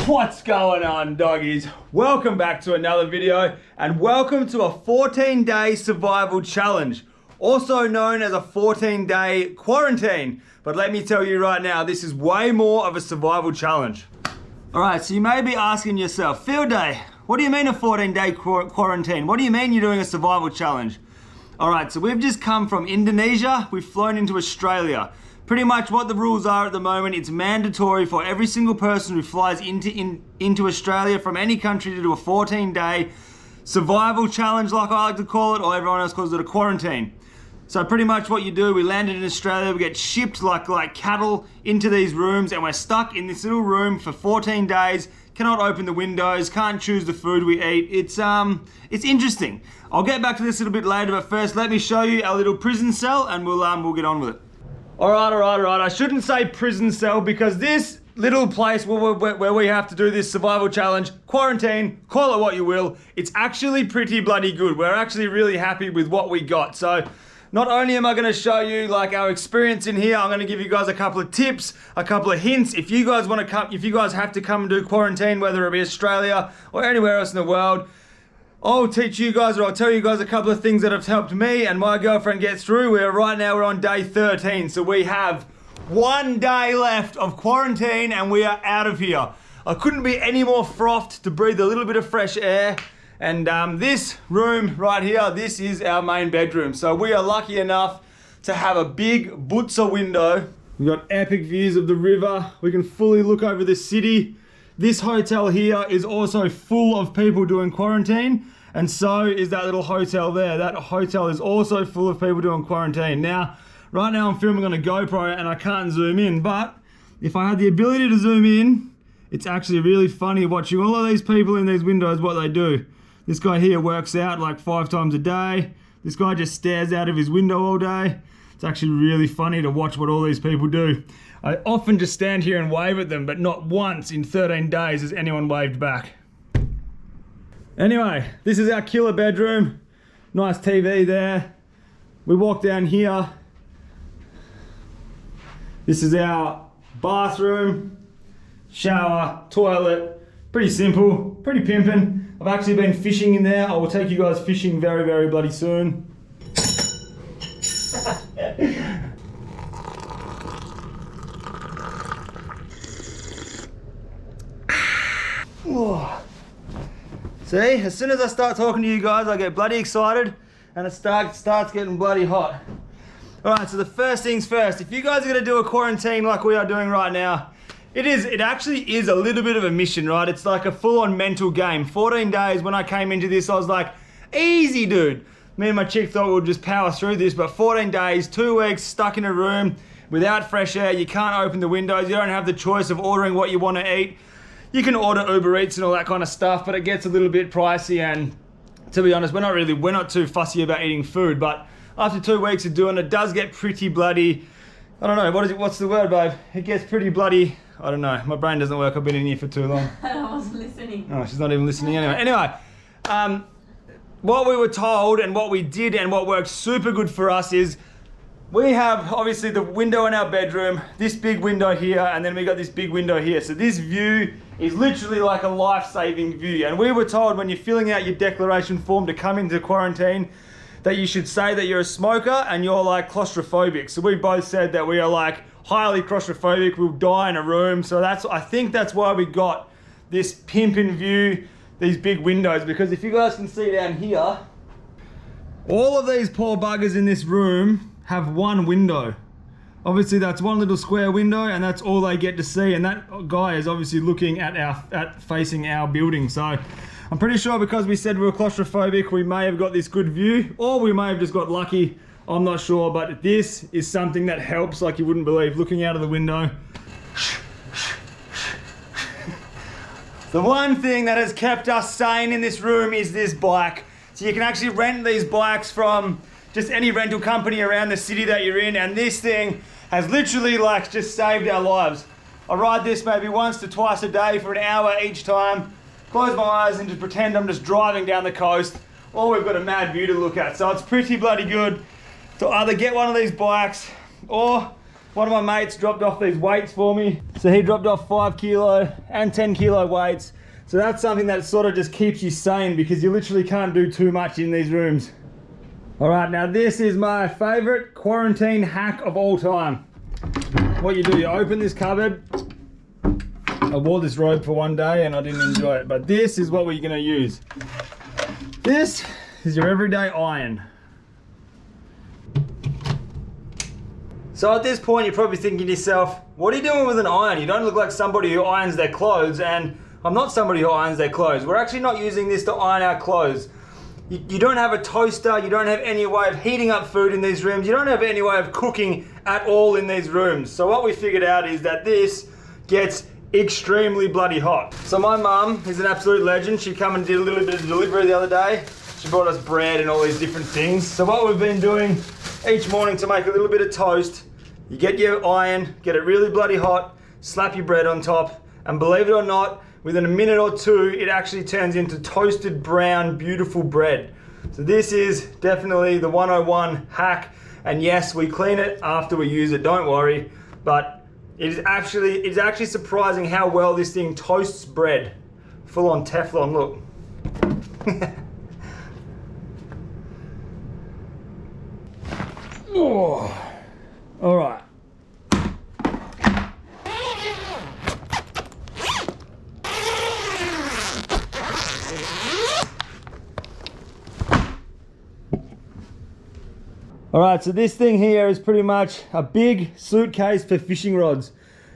What's going on, doggies? Welcome back to another video and welcome to a 14-day survival challenge, also known as a 14-day quarantine. But let me tell you right now, this is way more of a survival challenge. All right, so you may be asking yourself, Field Day, what do you mean a 14-day quarantine? What do you mean you're doing a survival challenge? All right, so we've just come from Indonesia, we've flown into Australia. Pretty much what the rules are at the moment, it's mandatory for every single person who flies into Australia from any country to do a 14-day survival challenge, like I like to call it, or everyone else calls it a quarantine. So pretty much what you do, we landed in Australia, we get shipped like cattle into these rooms, and we're stuck in this little room for 14 days, cannot open the windows, can't choose the food we eat. It's interesting. I'll get back to this a little bit later, but first let me show you our little prison cell and we'll get on with it. All right. I shouldn't say prison cell because this little place where we have to do this survival challenge, quarantine, call it what you will, it's actually pretty bloody good. We're actually really happy with what we got. So not only am I going to show you like our experience in here, I'm going to give you guys a couple of tips, a couple of hints. If you guys want to come, if you guys have to come and do quarantine, whether it be Australia or anywhere else in the world, I'll teach you guys, or I'll tell you guys a couple of things that have helped me and my girlfriend get through. Right now we're on day 13, so we have 1 day left of quarantine and we are out of here. I couldn't be any more frothed to breathe a little bit of fresh air. And this room right here, this is our main bedroom. So we are lucky enough to have a big butsa window. We've got epic views of the river. We can fully look over the city. This hotel here is also full of people doing quarantine, and so is that little hotel there. That hotel is also full of people doing quarantine. Now, right now I'm filming on a GoPro and I can't zoom in, but if I had the ability to zoom in, it's actually really funny watching all of these people in these windows, what they do. This guy here works out like 5 times a day. This guy just stares out of his window all day. It's actually really funny to watch what all these people do. I often just stand here and wave at them, but not once in 13 days has anyone waved back. Anyway, this is our killer bedroom. Nice TV there. We walk down here. This is our bathroom, shower, toilet. Pretty simple, pretty pimpin'. I've actually been fishing in there. I will take you guys fishing very, very bloody soon. See, as soon as I start talking to you guys, I get bloody excited and it starts getting bloody hot. All right, so the first things first, if you guys are gonna do a quarantine like we are doing right now, it actually is a little bit of a mission, right? It's like a full-on mental game. 14 days, when I came into this, I was like, easy, dude. Me and my chick thought we'd just power through this, but 14 days, 2 weeks, stuck in a room, without fresh air, you can't open the windows, you don't have the choice of ordering what you want to eat. You can order Uber Eats and all that kind of stuff, but it gets a little bit pricey, and to be honest, we're not too fussy about eating food, but after 2 weeks of doing it, it does get pretty bloody, I don't know, what's the word, babe? It gets pretty bloody, I don't know, my brain doesn't work, I've been in here for too long. I wasn't listening. Oh, she's not even listening anyway. What we were told and what we did and what worked super good for us is we have obviously the window in our bedroom, this big window here, and then we got this big window here. So this view is literally like a life-saving view. And we were told when you're filling out your declaration form to come into quarantine that you should say that you're a smoker and you're like claustrophobic. So we both said that we are like highly claustrophobic, we'll die in a room. So I think that's why we got this pimpin' view, these big windows, because if you guys can see down here, all of these poor buggers in this room have one window. Obviously that's one little square window and that's all they get to see, and that guy is obviously looking at facing our building. So I'm pretty sure because we said we were claustrophobic, we may have got this good view, or we may have just got lucky. I'm not sure, but this is something that helps like you wouldn't believe, looking out of the window. The one thing that has kept us sane in this room is this bike. So you can actually rent these bikes from just any rental company around the city that you're in, and this thing has literally like just saved our lives. I ride this maybe once to twice a day for an hour each time, close my eyes and just pretend I'm just driving down the coast, or we've got a mad view to look at. So it's pretty bloody good to either get one of these bikes or One of my mates dropped off these weights for me. So he dropped off 5 kilo and 10 kilo weights. So that's something that sort of just keeps you sane because you literally can't do too much in these rooms. All right, now this is my favorite quarantine hack of all time. What you do, you open this cupboard. I wore this robe for one day and I didn't enjoy it, but this is what we're gonna use. This is your everyday iron. So at this point, you're probably thinking to yourself, what are you doing with an iron? You don't look like somebody who irons their clothes, and I'm not somebody who irons their clothes. We're actually not using this to iron our clothes. You don't have a toaster, you don't have any way of heating up food in these rooms, you don't have any way of cooking at all in these rooms. So what we figured out is that this gets extremely bloody hot. So my mum is an absolute legend. She came and did a little bit of delivery the other day. She brought us bread and all these different things. So what we've been doing each morning to make a little bit of toast, you get your iron, get it really bloody hot, slap your bread on top, and believe it or not, within a minute or two, it actually turns into toasted brown, beautiful bread. So this is definitely the 101 hack. And yes, we clean it after we use it, don't worry. But it's actually surprising how well this thing toasts bread. Full on Teflon, look. Oh. All right. All right, so this thing here is pretty much a big suitcase for fishing rods.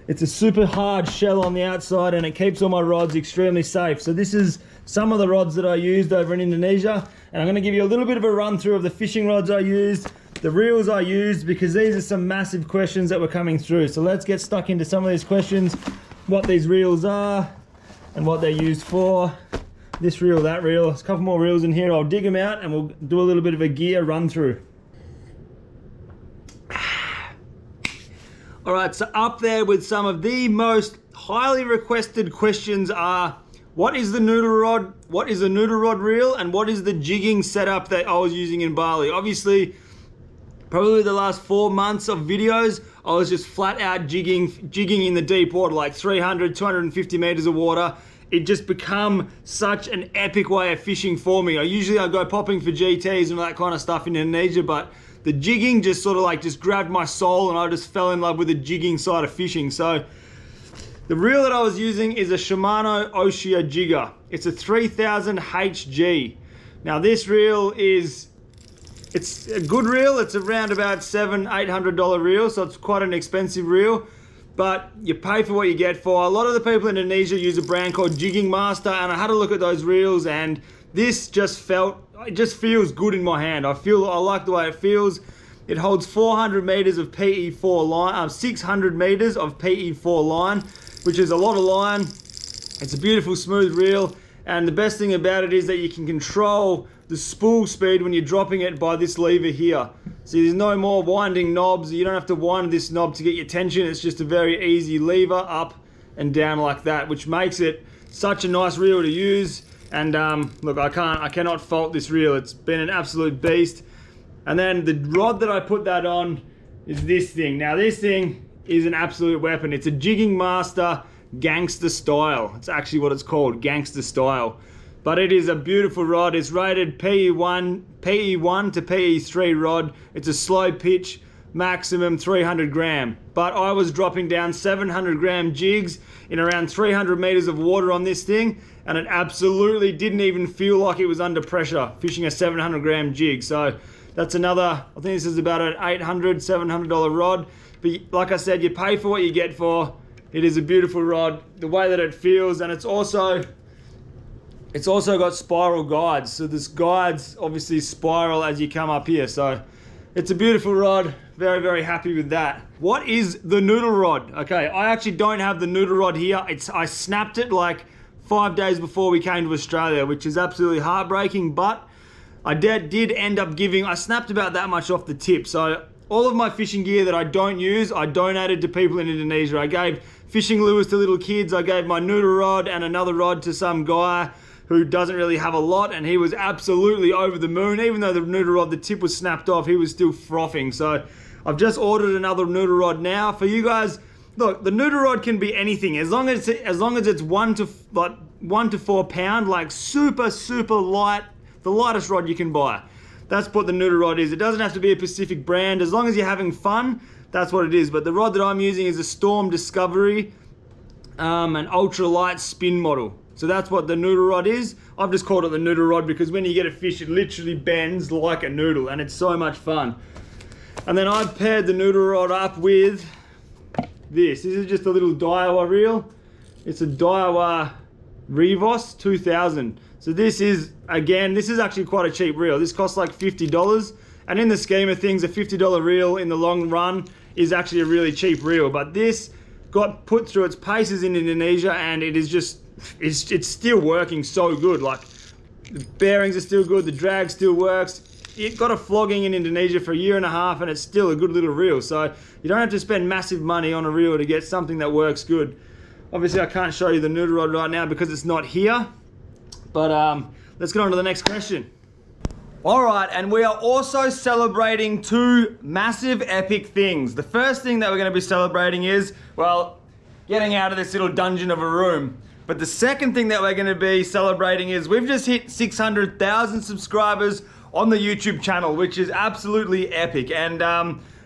It's a super hard shell on the outside and it keeps all my rods extremely safe. So this is some of the rods that I used over in Indonesia, and I'm gonna give you a little bit of a run through of the fishing rods I used, the reels I used, because these are some massive questions that were coming through. So let's get stuck into some of these questions, what these reels are and what they're used for. This reel, that reel, there's a couple more reels in here. I'll dig them out and we'll do a little bit of a gear run through. All right, so up there with some of the most highly requested questions are, what is the noodle rod? What is the noodle rod reel? And what is the jigging setup that I was using in Bali? Obviously, probably the last 4 months of videos, I was just flat out jigging in the deep water, like 300, 250 meters of water. It just become such an epic way of fishing for me. I go popping for GTs and all that kind of stuff in Indonesia, but the jigging just sort of like just grabbed my soul and I just fell in love with the jigging side of fishing. So the reel that I was using is a Shimano Oshia jigger. It's a 3000 HG. Now this reel it's a good reel. It's around about $700-800 reel, so it's quite an expensive reel, but you pay for what you get for. A lot of the people in Indonesia use a brand called Jigging Master, and I had a look at those reels and this it just feels good in my hand. I like the way it feels. It holds 400 meters of PE4 line, 600 meters of PE4 line, which is a lot of line. It's a beautiful smooth reel, and the best thing about it is that you can control the spool speed when you're dropping it by this lever here. See, there's no more winding knobs. You don't have to wind this knob to get your tension. It's just a very easy lever up and down like that, which makes it such a nice reel to use. And look, I cannot fault this reel. It's been an absolute beast. And then the rod that I put that on is this thing. Now this thing is an absolute weapon. It's a Jigging Master Gangster Style. It's actually what it's called, Gangster Style. But it is a beautiful rod. It's rated PE1 to PE3 rod. It's a slow pitch, maximum 300 gram. But I was dropping down 700 gram jigs in around 300 meters of water on this thing, and it absolutely didn't even feel like it was under pressure fishing a 700 gram jig. So that's another, I think this is about an $800-700 rod. But like I said, you pay for what you get for. It is a beautiful rod, the way that it feels, and it's also got spiral guides. So this guides obviously spiral as you come up here. So it's a beautiful rod. Very, very happy with that. What is the noodle rod? Okay, I actually don't have the noodle rod here. I snapped it like 5 days before we came to Australia, which is absolutely heartbreaking, but I did end up I snapped about that much off the tip. So all of my fishing gear that I don't use, I donated to people in Indonesia. I gave fishing lures to little kids. I gave my noodle rod and another rod to some guy who doesn't really have a lot, and he was absolutely over the moon. Even though the noodle rod, the tip was snapped off, he was still frothing. So I've just ordered another noodle rod now for you guys. Look, the noodle rod can be anything as long as it's 1 to 4 pound, like super light, the lightest rod you can buy. That's what the noodle rod is. It doesn't have to be a specific brand. As long as you're having fun, that's what it is. But the rod that I'm using is a Storm Discovery, an ultra light spin model. So that's what the noodle rod is. I've just called it the noodle rod because when you get a fish, it literally bends like a noodle and it's so much fun. And then I've paired the noodle rod up with this. This is just a little Daiwa reel. It's a Daiwa Revos 2000. So this is, again, this is actually quite a cheap reel. This costs like $50. And in the scheme of things, a $50 reel in the long run is actually a really cheap reel. But this got put through its paces in Indonesia and it is just, it's still working so good. Like the bearings are still good, the drag still works. It got a flogging in Indonesia for 1.5 years and it's still a good little reel. So you don't have to spend massive money on a reel to get something that works good. Obviously I can't show you the noodle rod right now because it's not here. But let's get on to the next question. All right, and we are also celebrating 2 massive epic things. The first thing that we're gonna be celebrating is, well, getting out of this little dungeon of a room. But the second thing that we're gonna be celebrating is we've just hit 600,000 subscribers on the YouTube channel, which is absolutely epic. And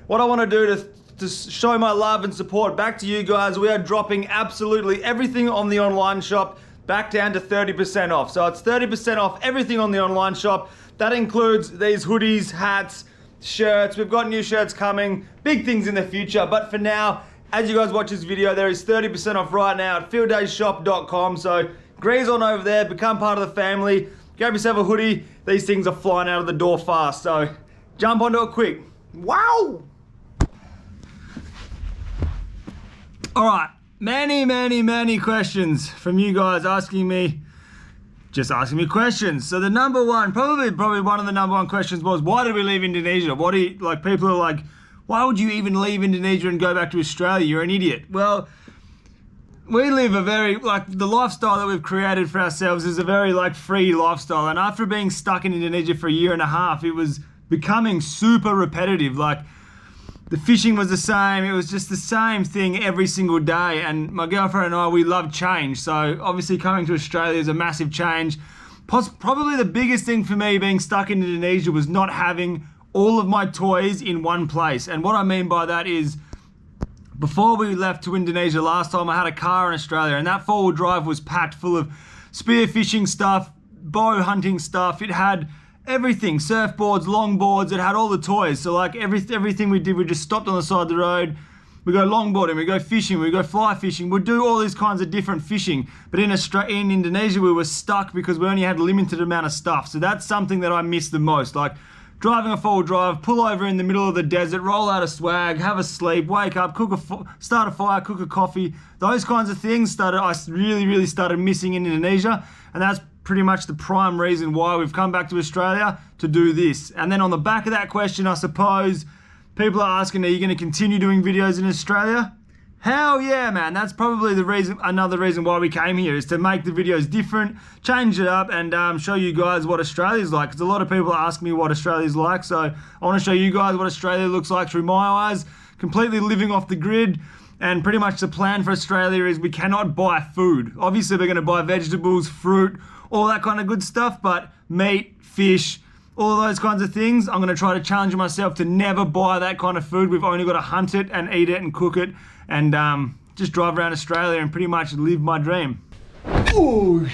what I wanna do to show my love and support back to you guys, we are dropping absolutely everything on the online shop back down to 30% off. So it's 30% off everything on the online shop. That includes these hoodies, hats, shirts. We've got new shirts coming, big things in the future. But for now, as you guys watch this video, there is 30% off right now at fieldayshop.com. So graze on over there, become part of the family, grab yourself a hoodie. These things are flying out of the door fast. So jump onto it quick. Wow! All right. Many questions from you guys asking me questions. So the number one, probably one of the number one questions was, why did we leave Indonesia? People are like, why would you even leave Indonesia and go back to Australia? You're an idiot. Well, we live a very, the lifestyle that we've created for ourselves is a very free lifestyle. And after being stuck in Indonesia for 1.5 years, it was becoming super repetitive. The fishing was the same. It was just the same thing every single day. And my girlfriend and I, we love change. So obviously coming to Australia is a massive change. Probably the biggest thing for me being stuck in Indonesia was not having all of my toys in one place. And what I mean by that is, before we left to Indonesia last time, I had a car in Australia and that 4-wheel drive was packed full of spearfishing stuff, bow hunting stuff. It had everything, surfboards, longboards, it had all the toys. So everything we did, we just stopped on the side of the road. We go longboarding, we go fishing, we go fly fishing. We'd do all these kinds of different fishing. But in Indonesia, we were stuck because we only had a limited amount of stuff. So that's something that I miss the most. Driving a 4-wheel drive, pull over in the middle of the desert, roll out a swag, have a sleep, wake up, start a fire, cook a coffee. Those kinds of things I really started missing in Indonesia. And that's pretty much the prime reason why we've come back to Australia to do this. And then on the back of that question, I suppose people are asking, are you going to continue doing videos in Australia? Hell yeah, man. That's probably another reason why we came here, is to make the videos different, change it up, and show you guys what Australia's like. Because a lot of people ask me what Australia's like, so I want to show you guys what Australia looks like through my eyes, completely living off the grid. And pretty much the plan for Australia is we cannot buy food. Obviously, we're going to buy vegetables, fruit, all that kind of good stuff, but meat, fish, all of those kinds of things, I'm going to try to challenge myself to never buy that kind of food. We've only got to hunt it and eat it and cook it and just drive around Australia and pretty much live my dream. Ooh,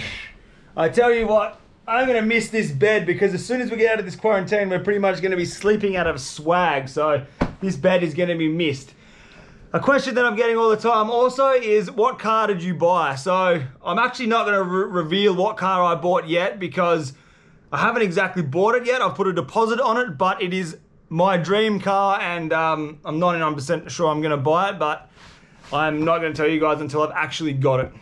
I tell you what, I'm going to miss this bed because as soon as we get out of this quarantine, we're pretty much going to be sleeping out of swag. So this bed is going to be missed. A question that I'm getting all the time also is, what car did you buy? So I'm actually not going to reveal what car I bought yet because I haven't exactly bought it yet. I've put a deposit on it, but it is my dream car and I'm 99% sure I'm going to buy it, but I'm not going to tell you guys until I've actually got it.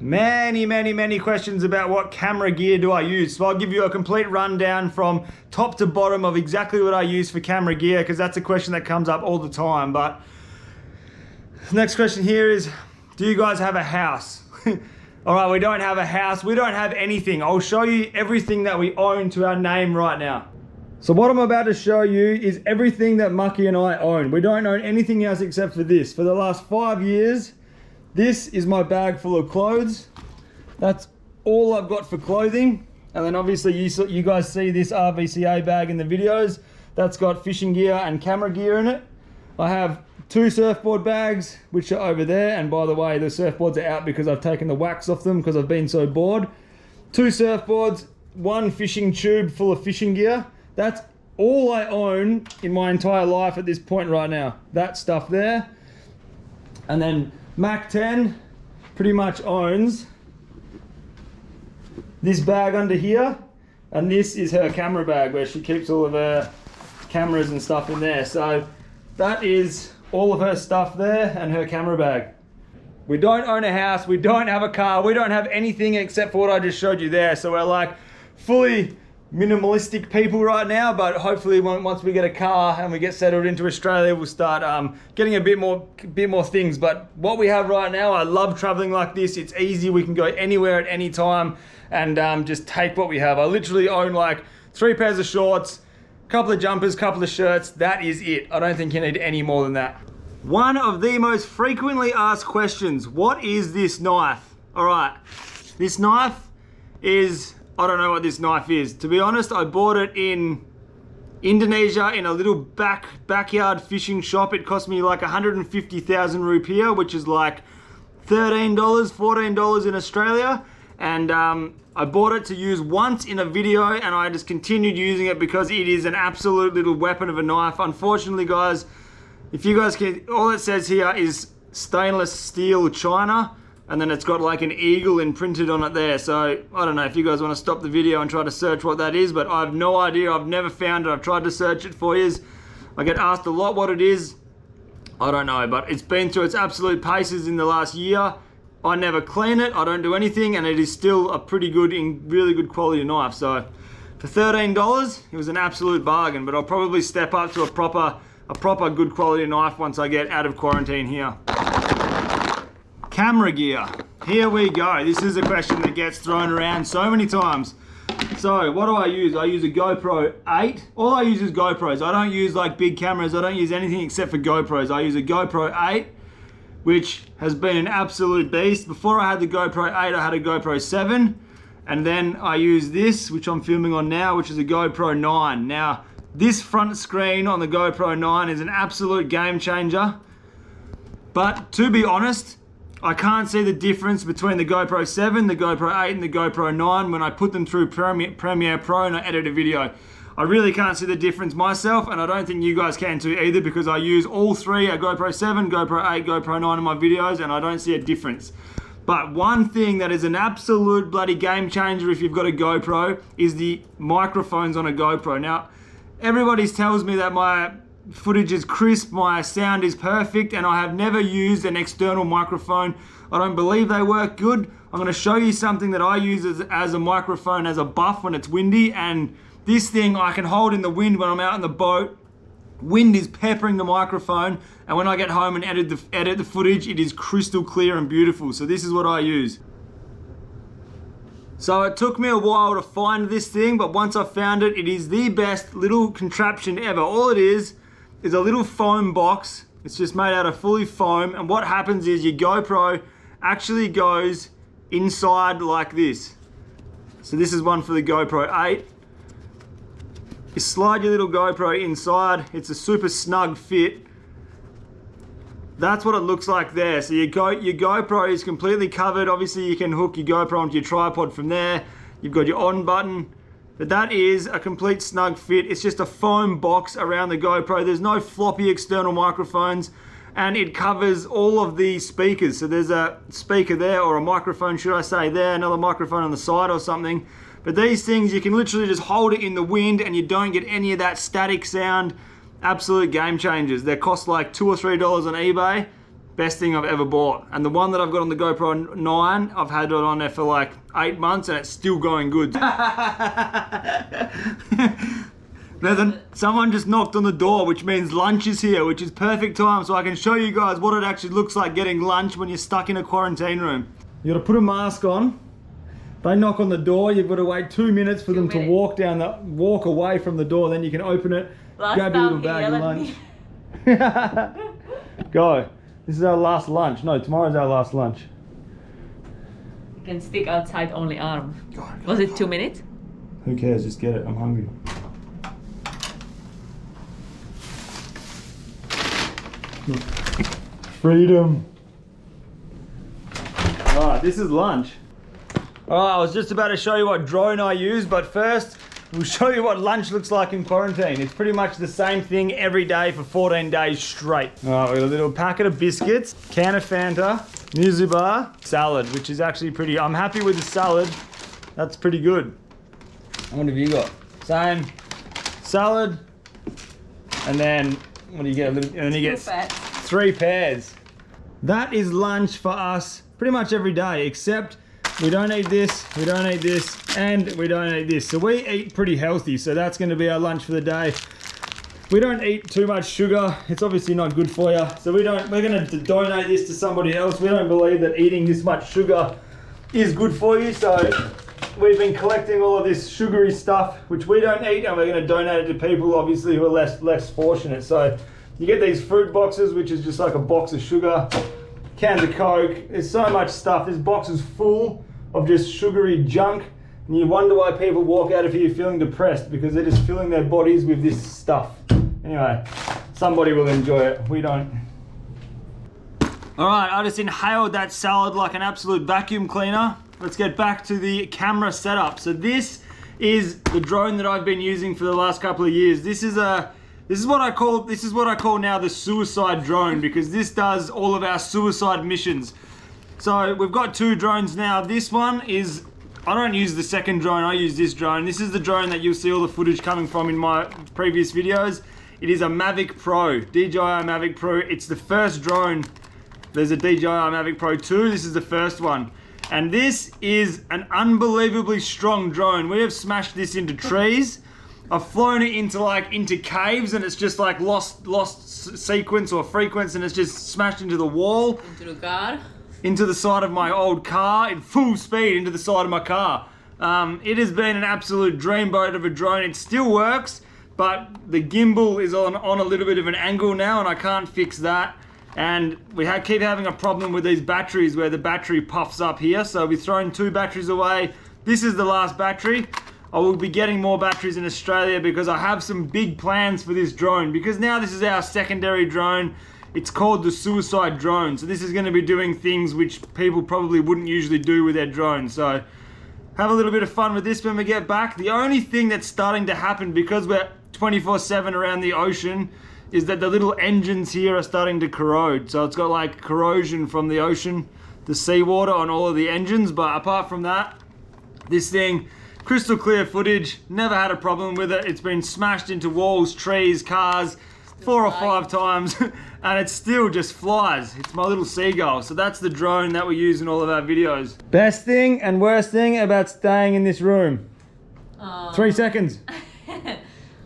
Many questions about what camera gear do I use. So I'll give you a complete rundown from top to bottom of exactly what I use for camera gear because that's a question that comes up all the time. But the next question here is, do you guys have a house? All right, we don't have a house. We don't have anything. I'll show you everything that we own to our name right now. So what I'm about to show you is everything that Mucky and I own. We don't own anything else except for this. For the last 5 years, this is my bag full of clothes. That's all I've got for clothing. And then obviously you guys see this RVCA bag in the videos. That's got fishing gear and camera gear in it. I have 2 surfboard bags, which are over there. And by the way, the surfboards are out because I've taken the wax off them because I've been so bored. 2 surfboards, 1 fishing tube full of fishing gear. That's all I own in my entire life at this point right now. That stuff there. And then Mac 10 pretty much owns this bag under here. And this is her camera bag where she keeps all of her cameras and stuff in there. So that is all of her stuff there and her camera bag. We don't own a house, we don't have a car, we don't have anything except for what I just showed you there. So we're like fully minimalistic people right now, but hopefully once we get a car and we get settled into Australia, we'll start getting a bit more things. But what we have right now, I love traveling like this. It's easy, we can go anywhere at any time and just take what we have. I literally own like 3 pairs of shorts, couple of jumpers, couple of shirts. That is it. I don't think you need any more than that. One of the most frequently asked questions, what is this knife? All right, this knife is, I don't know what this knife is. To be honest, I bought it in Indonesia in a little backyard fishing shop. It cost me like 150,000 rupiah, which is like $13, $14 in Australia. And I bought it to use once in a video and I just continued using it because it is an absolute little weapon of a knife. Unfortunately, guys, if you guys can, all it says here is stainless steel China. And then it's got like an eagle imprinted on it there. So I don't know if you guys want to stop the video and try to search what that is, but I have no idea. I've never found it. I've tried to search it for years. I get asked a lot what it is. I don't know, but it's been through its absolute paces in the last year. I never clean it. I don't do anything, and it is still a pretty good, really good quality knife. So for $13, it was an absolute bargain. But I'll probably step up to a proper good quality knife once I get out of quarantine here. Camera gear. Here we go. This is a question that gets thrown around so many times. So what do I use? I use a GoPro 8. All I use is GoPros. I don't use like big cameras. I don't use anything except for GoPros. I use a GoPro 8, which has been an absolute beast. Before I had the GoPro 8, I had a GoPro 7. And then I use this, which I'm filming on now, which is a GoPro 9. Now, this front screen on the GoPro 9 is an absolute game changer. But to be honest, I can't see the difference between the GoPro 7, the GoPro 8 and the GoPro 9 when I put them through Premiere Pro and I edit a video. I really can't see the difference myself, and I don't think you guys can too either, because I use all 3, a GoPro 7, GoPro 8, GoPro 9 in my videos, and I don't see a difference. But one thing that is an absolute bloody game changer if you've got a GoPro is the microphones on a GoPro. Now, everybody tells me that my footage is crisp, my sound is perfect, and I have never used an external microphone. I don't believe they work good. I'm going to show you something that I use as a microphone, as a buff when it's windy, and this thing I can hold in the wind when I'm out in the boat. Wind is peppering the microphone, and when I get home and edit the footage, it is crystal clear and beautiful. So this is what I use. So it took me a while to find this thing, but once I found it, it is the best little contraption ever. All it is a little foam box. It's just made out of fully foam, and what happens is your GoPro actually goes inside like this. So this is one for the GoPro 8. You slide your little GoPro inside. It's a super snug fit. That's what it looks like there. So your GoPro is completely covered. Obviously you can hook your GoPro onto your tripod from there. You've got your on button. But that is a complete snug fit. It's just a foam box around the GoPro. There's no floppy external microphones, and it covers all of the speakers. So there's a speaker there, or a microphone, should I say, there, another microphone on the side or something. But these things, you can literally just hold it in the wind and you don't get any of that static sound. Absolute game changers. They cost like $2 or $3 on eBay. Best thing I've ever bought. And the one that I've got on the GoPro 9, I've had it on there for like 8 months and it's still going good. Someone just knocked on the door, which means lunch is here, which is perfect time so I can show you guys what it actually looks like getting lunch when you're stuck in a quarantine room. You gotta put a mask on, They knock on the door, you've got to wait 2 minutes for them to minutes. walk away from the door, then you can open it, grab your little bag of lunch. Go. This is our last lunch. No, tomorrow's our last lunch. You can stick outside only arm. God, Was it 2 minutes? Who cares? Just get it. I'm hungry. Freedom. Alright, this is lunch. Alright, I was just about to show you what drone I use, but first we'll show you what lunch looks like in quarantine. It's pretty much the same thing every day for 14 days straight. Alright, we got a little packet of biscuits, can of Fanta, muesli bar, salad, which is actually pretty, I'm happy with the salad. That's pretty good. What have you got? Same salad, and then what do you get? And then you get 3 pairs. That is lunch for us pretty much every day, except we don't eat this, we don't eat this, and we don't eat this. So we eat pretty healthy, so that's going to be our lunch for the day. We don't eat too much sugar. It's obviously not good for you. So we're going to donate this to somebody else. We don't believe that eating this much sugar is good for you. So we've been collecting all of this sugary stuff, which we don't eat, and we're going to donate it to people obviously who are less fortunate. So you get these fruit boxes, which is just like a box of sugar, cans of Coke. There's so much stuff. This box is full of just sugary junk. And you wonder why people walk out of here feeling depressed, because they're just filling their bodies with this stuff. Anyway, somebody will enjoy it. We don't. All right, I just inhaled that salad like an absolute vacuum cleaner. Let's get back to the camera setup. So this is the drone that I've been using for the last couple of years. This is what I call now the suicide drone, because this does all of our suicide missions. So we've got 2 drones now. This one is, I don't use the second drone, I use this drone. This is the drone that you'll see all the footage coming from in my previous videos. It is a Mavic Pro, DJI Mavic Pro. It's the first drone. There's a DJI Mavic Pro 2. This is the first one. And this is an unbelievably strong drone. We have smashed this into trees. I've flown it into caves, and it's just like lost sequence or frequency, and it's just smashed into the wall. Into the car. Into the side of my old car, in full speed into the side of my car. It has been an absolute dreamboat of a drone. It still works, but the gimbal is on a little bit of an angle now, and I can't fix that. And we keep having a problem with these batteries where the battery puffs up here. So we've thrown 2 batteries away. This is the last battery. I will be getting more batteries in Australia because I have some big plans for this drone, because now this is our secondary drone. It's called the suicide drone. So this is going to be doing things which people probably wouldn't usually do with their drone. So have a little bit of fun with this when we get back. The only thing that's starting to happen, because we're 24/7 around the ocean, is that the little engines here are starting to corrode. So it's got like corrosion from the ocean, the seawater on all of the engines. But apart from that, this thing, crystal clear footage, never had a problem with it. It's been smashed into walls, trees, cars, 4 or 5 times, and it still just flies. It's my little seagull. So that's the drone that we use in all of our videos. Best thing and worst thing about staying in this room? 3 seconds.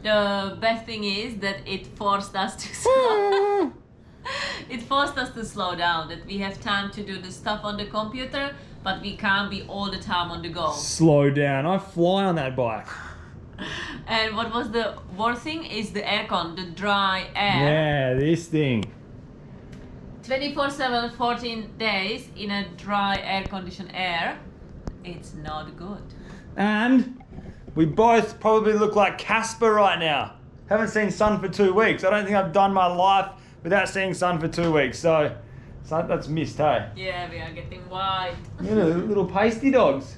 The best thing is that it forced us to slow. It forced us to slow down, that we have time to do the stuff on the computer, but we can't be all the time on the go. Slow down. I fly on that bike. And what was the worst thing is the aircon, the dry air. Yeah, this thing. 24/7, 14 days in a dry air-conditioned air. It's not good. And we both probably look like Casper right now. Haven't seen sun for 2 weeks. I don't think I've done my life without seeing sun for 2 weeks. So that's missed, hey? Yeah, we are getting white. You know, little pasty dogs.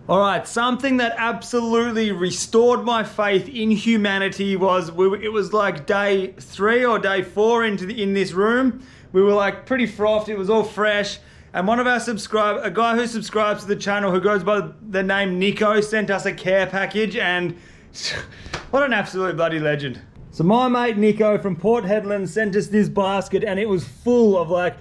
All right, something that absolutely restored my faith in humanity was, it was like day 3 or day 4 in this room. We were like pretty frothed, it was all fresh. And one of our a guy who subscribes to the channel, who goes by the name Nico, sent us a care package, and what an absolute bloody legend. So my mate Nico from Port Hedland sent us this basket, and it was full of like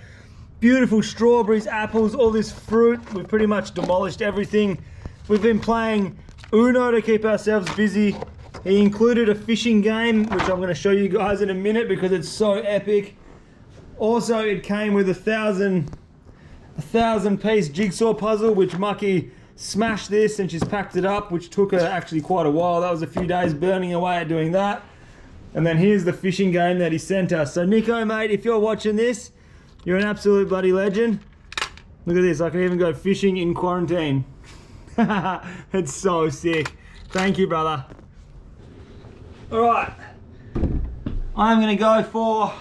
beautiful strawberries, apples, all this fruit. We've pretty much demolished everything. We've been playing Uno to keep ourselves busy. He included a fishing game, which I'm going to show you guys in a minute because it's so epic. Also, it came with 1,000 1,000-piece jigsaw puzzle, which Mucky smashed this and she's packed it up, which took her actually quite a while. That was a few days burning away at doing that. And then here's the fishing game that he sent us. So Nico, mate, if you're watching this, you're an absolute bloody legend. Look at this, I can even go fishing in quarantine. It's so sick. Thank you, brother. All right, I'm gonna go for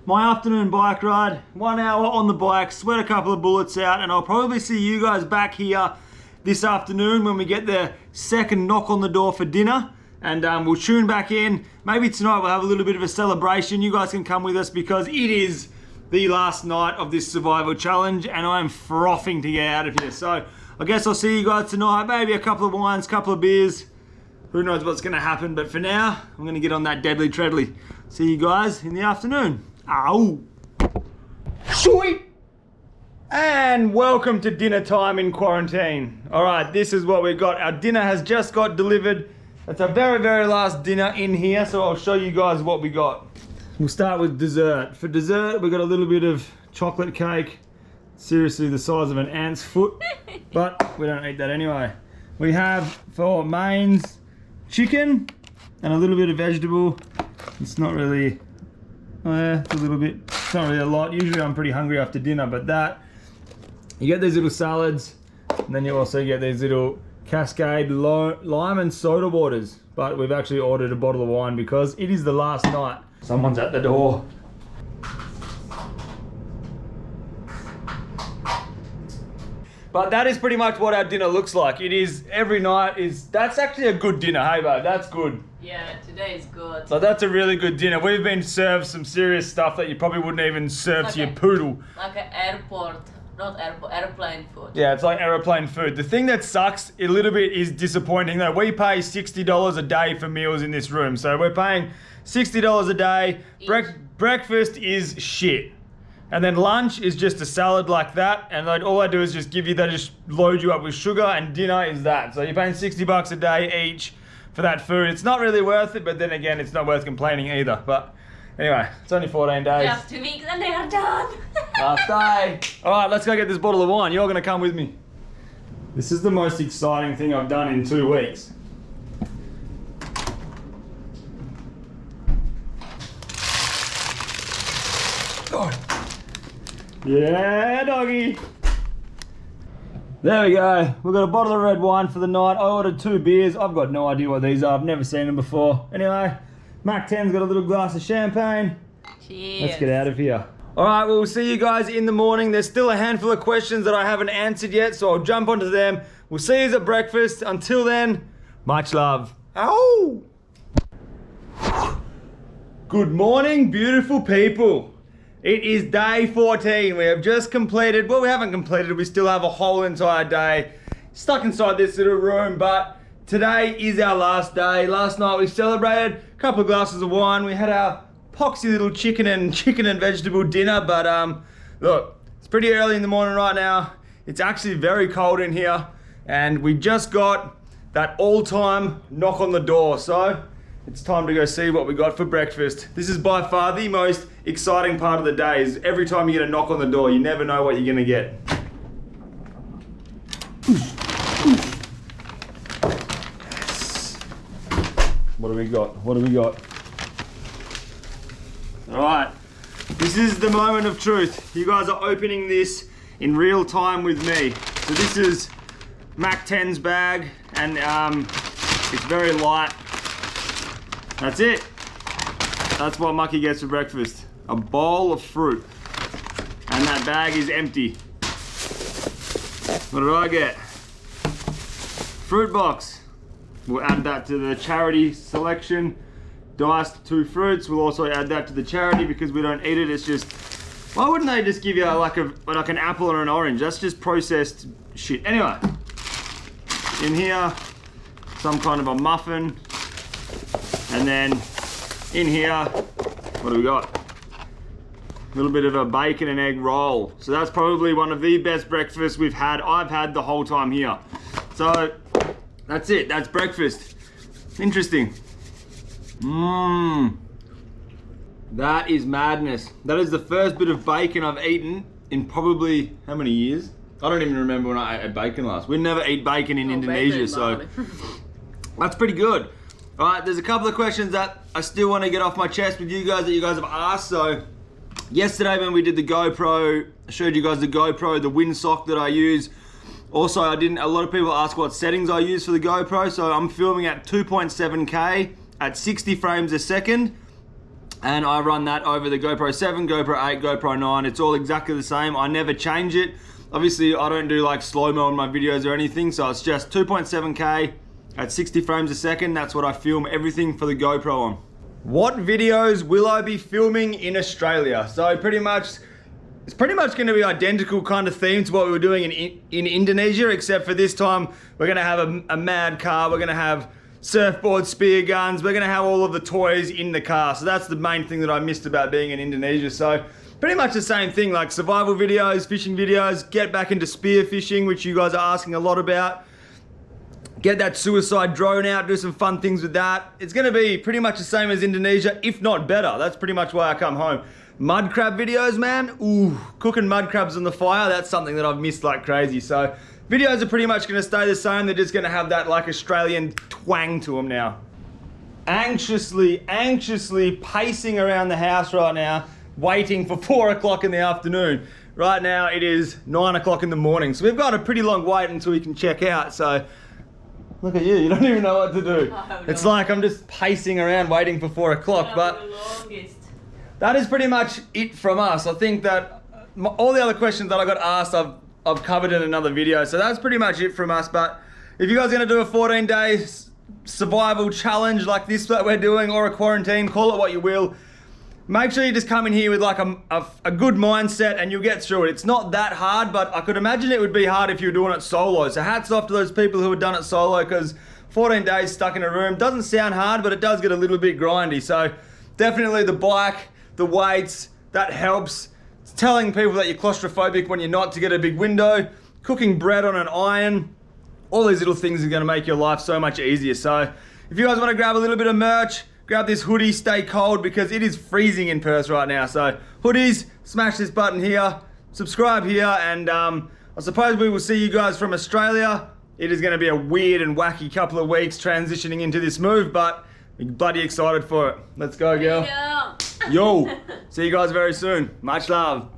my afternoon bike ride. 1 hour on the bike, sweat a couple of bullets out, and I'll probably see you guys back here this afternoon when we get the second knock on the door for dinner. And we'll tune back in. Maybe tonight we'll have a little bit of a celebration. You guys can come with us because it is the last night of this survival challenge and I'm frothing to get out of here. So I guess I'll see you guys tonight. Maybe a couple of wines, couple of beers. Who knows what's gonna happen, but for now, I'm gonna get on that deadly treadly. See you guys in the afternoon. Ow! Sweet! And welcome to dinner time in quarantine. All right, this is what we got. Our dinner has just got delivered. It's our very, very last dinner in here, so I'll show you guys what we got. We'll start with dessert. For dessert, we got a little bit of chocolate cake. Seriously, the size of an ant's foot, but we don't eat that anyway. We have, for mains, chicken and a little bit of vegetable. It's not really, it's a little bit, it's not really a lot. Usually I'm pretty hungry after dinner, but that. You get these little salads, and then you also get these little Cascade lime and soda waters, but we've actually ordered a bottle of wine because it is the last night. Someone's at the door. But that is pretty much what our dinner looks like. It is every night that's actually a good dinner, hey babe, that's good. Yeah, today is good. So that's a really good dinner. We've been served some serious stuff that you probably wouldn't even serve to your poodle. Like an airport. Not airplane food. Yeah, it's like aeroplane food. The thing that sucks a little bit is disappointing though. We pay $60 a day for meals in this room. So we're paying $60 a day. Breakfast is shit. And then lunch is just a salad like that. And like all I do is just give you that, just load you up with sugar, and dinner is that. So you're paying 60 bucks a day each for that food. It's not really worth it, but then again, it's not worth complaining either. But anyway, it's only 14 days. Just 2 weeks and they are done. Last day. All right, let's go get this bottle of wine. You're gonna come with me. This is the most exciting thing I've done in 2 weeks. Oh. Yeah, doggy. There we go. We've got a bottle of red wine for the night. I ordered 2 beers. I've got no idea what these are. I've never seen them before. Anyway, Mac 10's got a little glass of champagne. Cheers. Let's get out of here. All right, well, we'll see you guys in the morning. There's still a handful of questions that I haven't answered yet, so I'll jump onto them. We'll see you at breakfast. Until then, much love. Ow! Good morning, beautiful people. It is day 14. We have just completed, well, we haven't completed, we still have a whole entire day stuck inside this little room, but today is our last day. Last night we celebrated, a couple of glasses of wine. We had our poxy little chicken and vegetable dinner, but look, it's pretty early in the morning right now. It's actually very cold in here, and we just got that all-time knock on the door, so it's time to go see what we got for breakfast. This is by far the most exciting part of the day, is every time you get a knock on the door, you never know what you're gonna get. What do we got? What do we got? All right, this is the moment of truth. You guys are opening this in real time with me. So this is Mac 10's bag, and it's very light. That's it. That's what Mucky gets for breakfast. A bowl of fruit. And that bag is empty. What did I get? Fruit box. We'll add that to the charity selection. Diced 2 fruits. We'll also add that to the charity because we don't eat it. It's just, why wouldn't they just give you like an apple or an orange? That's just processed shit. Anyway, in here, some kind of a muffin. And then in here, what do we got? A little bit of a bacon and egg roll. So that's probably one of the best breakfasts I've had the whole time here. So that's it, that's breakfast. Interesting. That is madness. That is the first bit of bacon I've eaten in probably, how many years? I don't even remember when I ate bacon last. We never eat bacon in Indonesia, so that's pretty good. All right, there's a couple of questions that I still want to get off my chest with you guys that you guys have asked. So yesterday when we did the GoPro, I showed you guys the GoPro, the windsock that I use. Also, a lot of people ask what settings I use for the GoPro. So I'm filming at 2.7K at 60 frames a second. And I run that over the GoPro 7, GoPro 8, GoPro 9. It's all exactly the same. I never change it. Obviously, I don't do like slow-mo in my videos or anything. So it's just 2.7K at 60 frames a second. That's what I film everything for the GoPro on. What videos will I be filming in Australia? So it's pretty much going to be identical kind of theme to what we were doing in Indonesia, except for this time we're going to have a mad car, we're going to have surfboard, spear guns, we're going to have all of the toys in the car. So that's the main thing that I missed about being in Indonesia. So pretty much the same thing, like survival videos, fishing videos, get back into spear fishing, which you guys are asking a lot about. Get that suicide drone out, do some fun things with that. It's going to be pretty much the same as Indonesia, if not better. That's pretty much why I come home. Mud crab videos, man. Ooh, cooking mud crabs on the fire, that's something that I've missed like crazy. So videos are pretty much going to stay the same. They're just going to have that like Australian twang to them now. Anxiously pacing around the house right now, waiting for 4 o'clock in the afternoon. Right now it is 9 o'clock in the morning. So we've got a pretty long wait until we can check out. So look at you don't even know what to do. It's like I'm just pacing around waiting for 4 o'clock, but that is pretty much it from us. I think that all the other questions that I got asked, I've covered in another video. So that's pretty much it from us. But if you guys are gonna do a 14-day survival challenge like this that we're doing, or a quarantine, call it what you will, make sure you just come in here with like a good mindset and you'll get through it. It's not that hard, but I could imagine it would be hard if you were doing it solo. So hats off to those people who have done it solo, because 14 days stuck in a room doesn't sound hard, but it does get a little bit grindy. So definitely the bike, the weights, that helps. It's telling people that you're claustrophobic when you're not to get a big window. Cooking bread on an iron. All these little things are gonna make your life so much easier. So if you guys wanna grab a little bit of merch, grab this hoodie, stay cold, because it is freezing in Perth right now. So hoodies, smash this button here, subscribe here, and I suppose we will see you guys from Australia. It is gonna be a weird and wacky couple of weeks transitioning into this move, but I'm bloody excited for it. Let's go, girl. Yo, see you guys very soon. Much love.